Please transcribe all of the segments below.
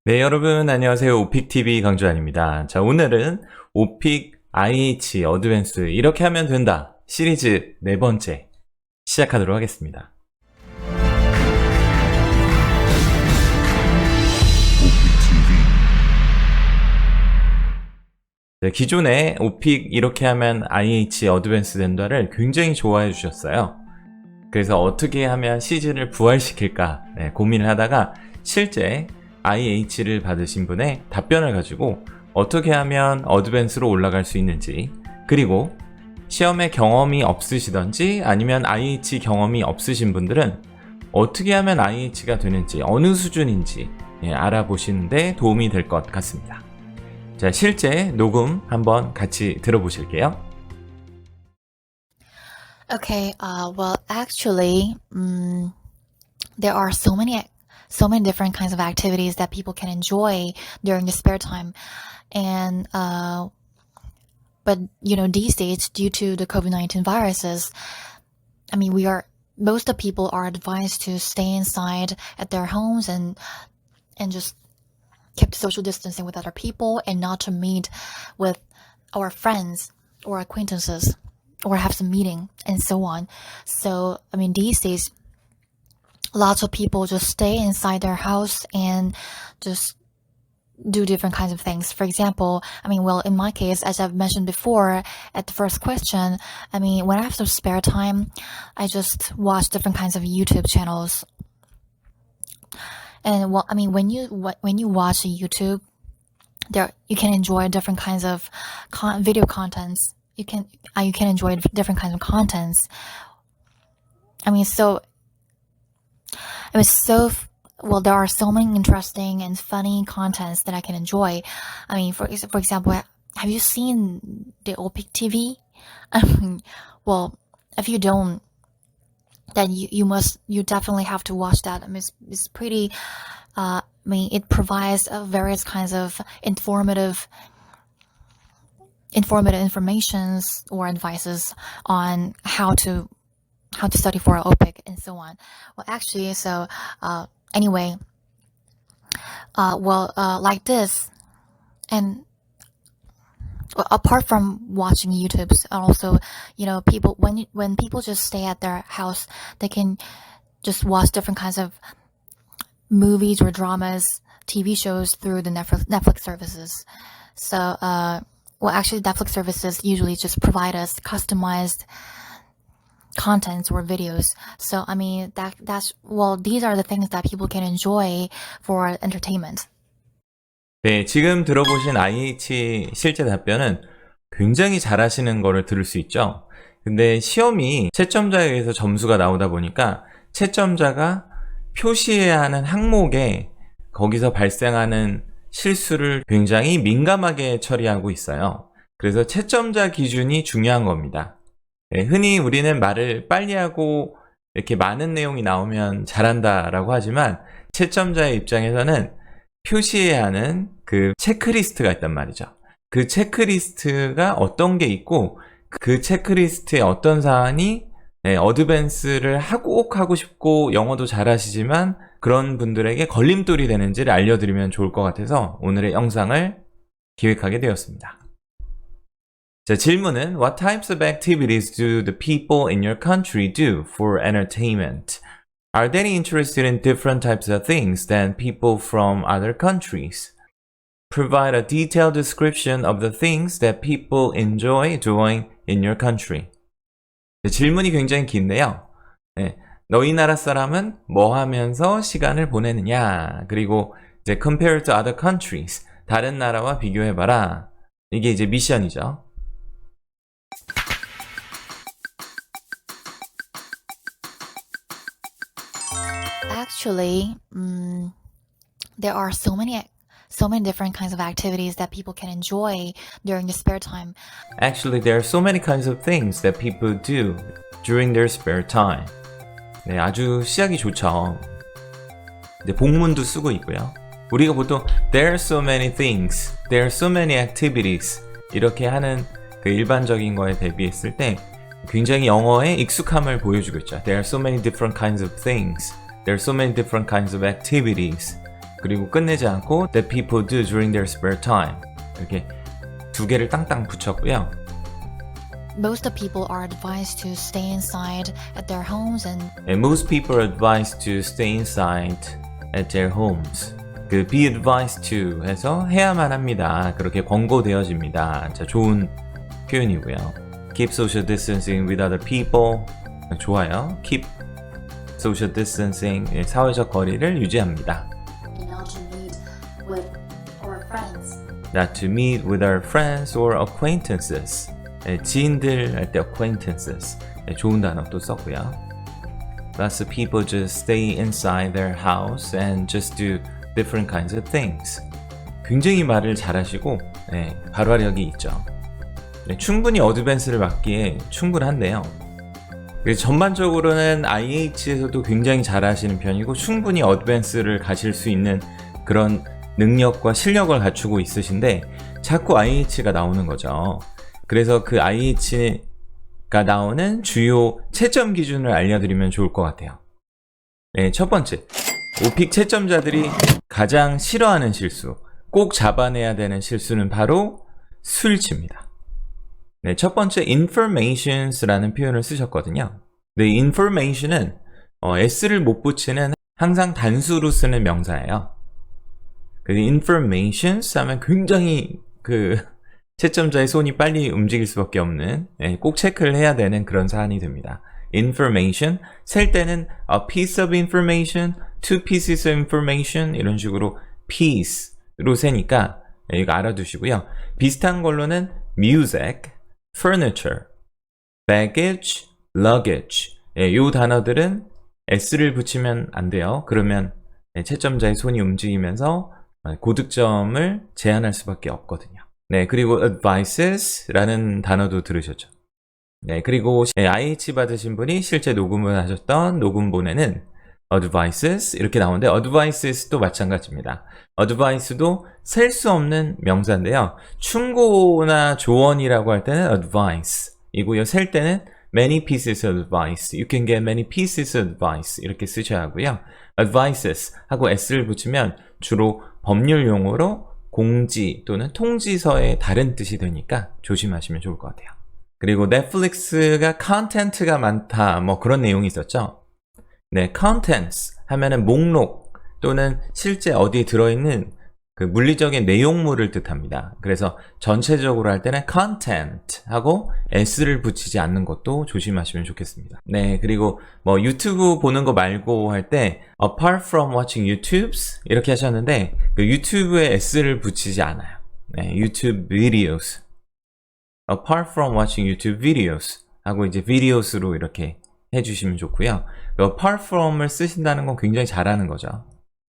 네, 여러분 안녕하세요. 오픽TV 강주환입니다. 자, 오늘은 오픽 IH 어드밴스 이렇게 하면 된다 시리즈 네 번째 시작하도록 하겠습니다. 네, 기존에 오픽 이렇게 하면 IH 어드밴스 된다를 굉장히 좋아해 주셨어요. 그래서 어떻게 하면 시즌을 부활시킬까 고민을 하다가 실제 IH를 받으신 분의 답변을 가지고 어떻게 하면 어드밴스로 올라갈 수 있는지, 그리고 시험에 경험이 없으시던지 아니면 IH 경험이 없으신 분들은 어떻게 하면 IH가 되는지, 어느 수준인지 알아보시는데 도움이 될 것 같습니다. 자, 실제 녹음 한번 같이 들어보실게요. Okay, well, actually, there are so many different kinds of activities that people can enjoy during the spare time. And, but, these days, due to the COVID-19 viruses, I mean, most of people are advised to stay inside at their homes and just keep social distancing with other people and not to meet with our friends or acquaintances or have some meeting and so on. So, I mean, these days, lots of people just stay inside their house and just do different kinds of things. For example, I mean, well, in my case, as I've mentioned before at the first question, I mean, when I have some spare time, I just watch different kinds of YouTube channels. And well, I mean, when you watch YouTube, you can enjoy different kinds of video contents. You can enjoy different kinds of contents. I mean, well, there are so many interesting and funny contents that I can enjoy. I mean, for example, have you seen the Opic TV? I mean, well, if you don't, then you definitely have to watch that. I mean, it's pretty. I mean, it provides various kinds of informations or advices on how to study for an OPIC and so on. Well, actually, so anyway, like this, and apart from watching YouTube's, also, people when people just stay at their house, they can just watch different kinds of movies or dramas, TV shows through the Netflix services. So, well, actually, Netflix services usually just provide us customized contents or videos. So, I mean, these are the things that people can enjoy for entertainment. 네, 지금 들어보신 IH 실제 답변은 굉장히 잘하시는 거를 들을 수 있죠. 근데 시험이 채점자에 의해서 점수가 나오다 보니까 채점자가 표시해야 하는 항목에 거기서 발생하는 실수를 굉장히 민감하게 처리하고 있어요. 그래서 채점자 기준이 중요한 겁니다. 네, 흔히 우리는 말을 빨리 하고 이렇게 많은 내용이 나오면 잘한다라고 하지만 채점자의 입장에서는 표시해야 하는 그 체크리스트가 있단 말이죠. 그 체크리스트가 어떤 게 있고 그 체크리스트에 어떤 사안이 어드밴스를 꼭 하고 싶고 영어도 잘하시지만 그런 분들에게 걸림돌이 되는지를 알려드리면 좋을 것 같아서 오늘의 영상을 기획하게 되었습니다. 자, 질문은 What types of activities do the people in your country do for entertainment? Are they interested in different types of things than people from other countries? Provide a detailed description of the things that people enjoy doing in your country. 질문이 굉장히 긴데요. 너희 나라 사람은 뭐 하면서 시간을 보내느냐, 그리고 이제 compare to other countries, 다른 나라와 비교해봐라. 이게 이제 미션이죠. Actually, there are so many different kinds of activities that people can enjoy during the spare time. Actually, there are so many kinds of things that people do during their spare time. 네, 아주 시작이 좋죠. 네, 복문도 쓰고 있고요. 우리가 보통 there are so many things, there are so many activities 이렇게 하는 그 일반적인 거에 대비했을 때 굉장히 영어에 익숙함을 보여주고 있죠. There are so many different kinds of things. There are so many different kinds of activities. 그리고 끝내지 않고 that people do during their spare time. 이렇게 두 개를 땅땅 붙였고요. Most of people are advised to stay inside at their homes and Most people are advised to stay inside at their homes. 그 be advised to 해서 해야만 합니다. 그렇게 권고되어집니다. 자, 좋은 표현이고요. Keep social distancing with other people. 좋아요. Keep social distancing. 사회적 거리를 유지합니다. not to meet with our friends. Not to meet with our friends or acquaintances. 지인들 할 때 acquaintances. 좋은 단어 또 썼고요. Lots of people just stay inside their house and just do different kinds of things. 굉장히 말을 잘하시고 발화력이 있죠. 충분히 어드밴스를 맡기에 충분한데요. 전반적으로는 IH에서도 굉장히 잘하시는 편이고 충분히 어드밴스를 가실 수 있는 그런 능력과 실력을 갖추고 있으신데 자꾸 IH가 나오는 거죠. 그래서 그 IH가 나오는 주요 채점 기준을 알려드리면 좋을 것 같아요. 첫 번째, 오픽 채점자들이 가장 싫어하는 실수, 꼭 잡아내야 되는 실수는 바로 수일치입니다. 첫 번째, informations라는 표현을 쓰셨거든요. information은 s를 못 붙이는 항상 단수로 쓰는 명사예요. informations 하면 굉장히 채점자의 손이 빨리 움직일 수밖에 없는, 꼭 체크를 해야 되는 그런 사안이 됩니다. information, 셀 때는 a piece of information, two pieces of information 이런 식으로 piece로 세니까 이거 알아두시고요. 비슷한 걸로는 music, furniture, baggage, luggage 이 단어들은 s를 붙이면 안 돼요. 그러면 채점자의 손이 움직이면서 고득점을 제한할 수밖에 없거든요. 그리고 advices라는 단어도 들으셨죠. 그리고 IH 받으신 분이 실제 녹음을 하셨던 녹음본에는 advices 이렇게 나오는데 advices도 마찬가지입니다. advice도 셀 수 없는 명사인데요. 충고나 조언이라고 할 때는 advice 이고요. 셀 때는 many pieces of advice, you can get many pieces of advice 이렇게 쓰셔야 하고요. advices 하고 s를 붙이면 주로 법률 용어로 공지 또는 통지서의 다른 뜻이 되니까 조심하시면 좋을 것 같아요. 그리고 넷플릭스가 컨텐츠가 많다 뭐 그런 내용이 있었죠. contents 하면은 목록 또는 실제 어디에 들어있는 그 물리적인 내용물을 뜻합니다. 그래서 전체적으로 할 때는 content 하고 s를 붙이지 않는 것도 조심하시면 좋겠습니다. 그리고 뭐 유튜브 보는 거 말고 할 때 apart from watching YouTubes 이렇게 하셨는데 그 유튜브에 s를 붙이지 않아요. YouTube videos apart from watching YouTube videos 하고 이제 videos로 이렇게 해주시면 좋고요. apart from을 쓰신다는 건 굉장히 잘하는 거죠.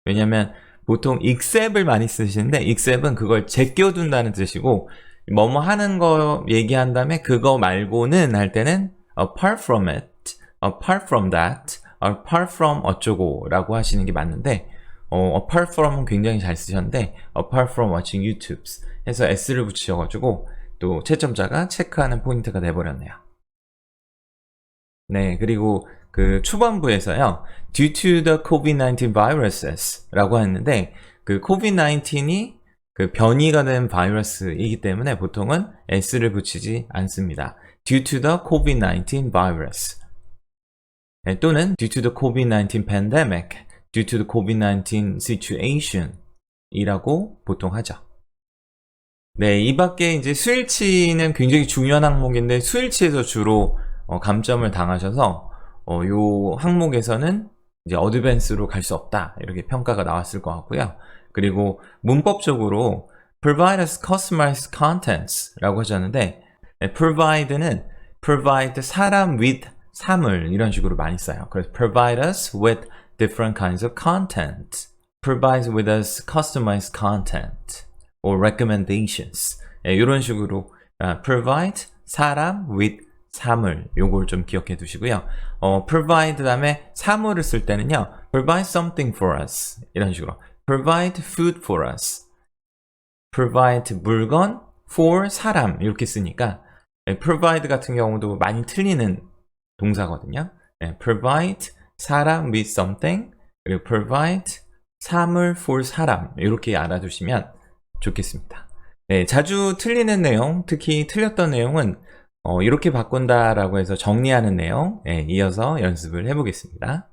왜냐면 보통 except을 많이 쓰시는데 except은 그걸 제껴둔다는 뜻이고 뭐뭐 하는 거 얘기한 다음에 그거 말고는 할 때는 apart from it, apart from that, apart from 어쩌고 라고 하시는 게 맞는데 apart from은 굉장히 잘 쓰셨는데 apart from watching YouTubes 해서 s를 붙이셔가지고 또 채점자가 체크하는 포인트가 돼버렸네요. 그리고 그 초반부에서요, due to the COVID-19 viruses 라고 했는데, 그 COVID-19이 그 변이가 된 바이러스이기 때문에 보통은 s를 붙이지 않습니다. due to the COVID-19 virus. 또는 due to the COVID-19 pandemic, due to the COVID-19 situation 이라고 보통 하죠. 이 밖에 이제 수일치는 굉장히 중요한 항목인데, 수일치에서 주로 감점을 당하셔서 요 항목에서는 이제 어드밴스로 갈 수 없다 이렇게 평가가 나왔을 것 같고요. 그리고 문법적으로 provide us customized contents 라고 하셨는데 provide는 provide 사람 with 사물 이런 식으로 많이 써요. 그래서 provide us with different kinds of content, provide with us customized content or recommendations 이런 식으로 provide 사람 with 사물 요걸 좀 기억해 두시고요. provide 다음에 사물을 쓸 때는요. provide something for us 이런 식으로 provide food for us provide 물건 for 사람 이렇게 쓰니까 provide 같은 경우도 많이 틀리는 동사거든요. provide 사람 with something 그리고 provide 사물 for 사람 이렇게 알아두시면 좋겠습니다. 네, 자주 틀리는 내용, 특히 틀렸던 내용은 이렇게 바꾼다라고 해서 정리하는 내용 이어서 연습을 해보겠습니다.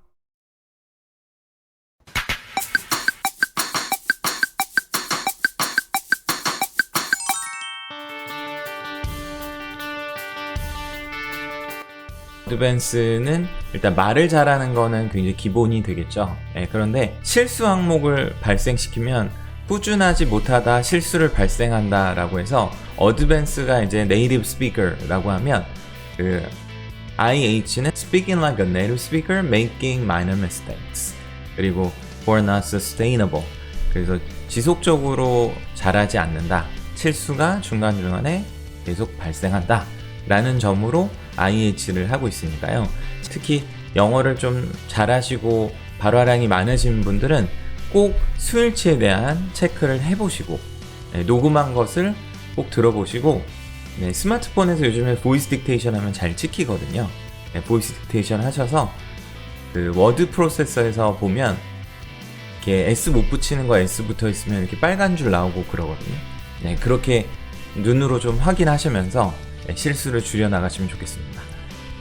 어드밴스는 일단 말을 잘하는 거는 굉장히 기본이 되겠죠. 그런데 실수 항목을 발생시키면 꾸준하지 못하다 실수를 발생한다 라고 해서 어드밴스가 이제 네이티브 스피커라고 하면 그 IH는 speaking like a native speaker, making minor mistakes. 그리고 for not sustainable. 그래서 지속적으로 잘하지 않는다. 실수가 중간중간에 계속 발생한다. 라는 점으로 IH를 하고 있으니까요. 특히 영어를 좀 잘하시고 발화량이 많으신 분들은 꼭 수일치에 대한 체크를 해보시고 녹음한 것을 꼭 들어보시고 스마트폰에서 요즘에 보이스 딕테이션 하면 잘 찍히거든요. 보이스 딕테이션 하셔서 그 워드 프로세서에서 보면 이렇게 S 못 붙이는 거 S 붙어 있으면 이렇게 빨간 줄 나오고 그러거든요. 그렇게 눈으로 좀 확인하시면서 실수를 줄여나가시면 좋겠습니다.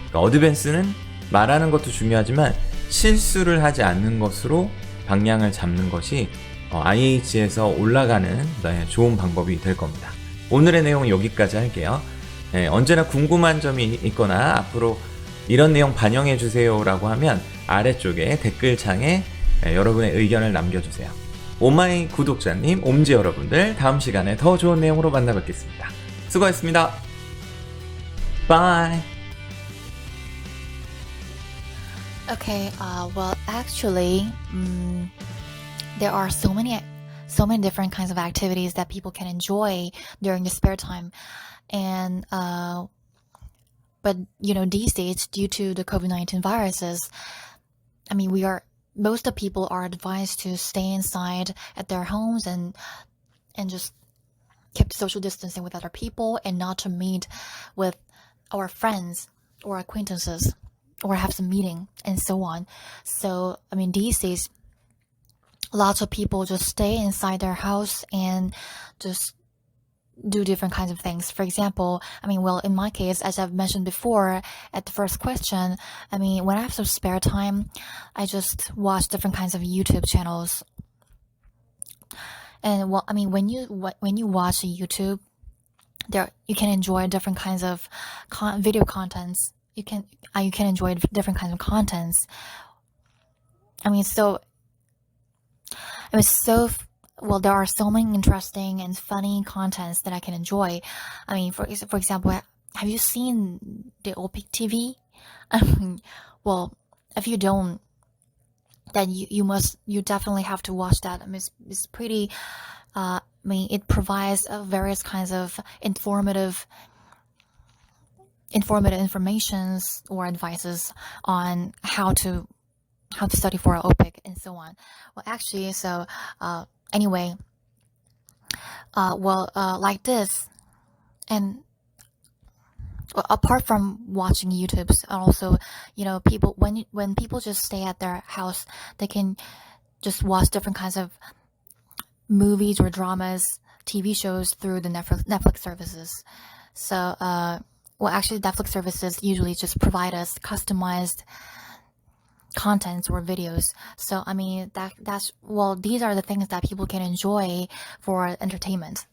그러니까 어드밴스는 말하는 것도 중요하지만 실수를 하지 않는 것으로 방향을 잡는 것이 IH에서 올라가는 좋은 방법이 될 겁니다. 오늘의 내용은 여기까지 할게요. 언제나 궁금한 점이 있거나 앞으로 이런 내용 반영해 주세요 라고 하면 아래쪽에 댓글창에 여러분의 의견을 남겨주세요. 오마이 구독자님, 옴지 여러분들 다음 시간에 더 좋은 내용으로 만나 뵙겠습니다. 수고하셨습니다. Bye. Okay, well, actually, there are so many different kinds of activities that people can enjoy during the spare time, and but these days, due to the COVID-19 viruses, I mean, most of people are advised to stay inside at their homes and just keep social distancing with other people and not to meet with our friends or acquaintances or have some meeting and so on. So, I mean, these days, lots of people just stay inside their house and just do different kinds of things. For example, I mean, well, in my case, as I've mentioned before at the first question, I mean, when I have some spare time, I just watch different kinds of YouTube channels. And well, I mean, when you watch YouTube, you can enjoy different kinds of video contents. You can enjoy different kinds of contents. I mean, well, there are so many interesting and funny contents that I can enjoy. I mean, for example, have you seen the OPIC TV? I mean, well, if you don't, then you definitely have to watch that. I mean, it's pretty. I mean, it provides various kinds of informative informations or advices on how to study for an OPIC and so on. Well, actually, so anyway, like this, and apart from watching YouTubes, also, people when people just stay at their house, they can just watch different kinds of movies or dramas, TV shows through the Netflix services. So, actually, Netflix services usually just provide us customized contents or videos. So, I mean, these are the things that people can enjoy for entertainment.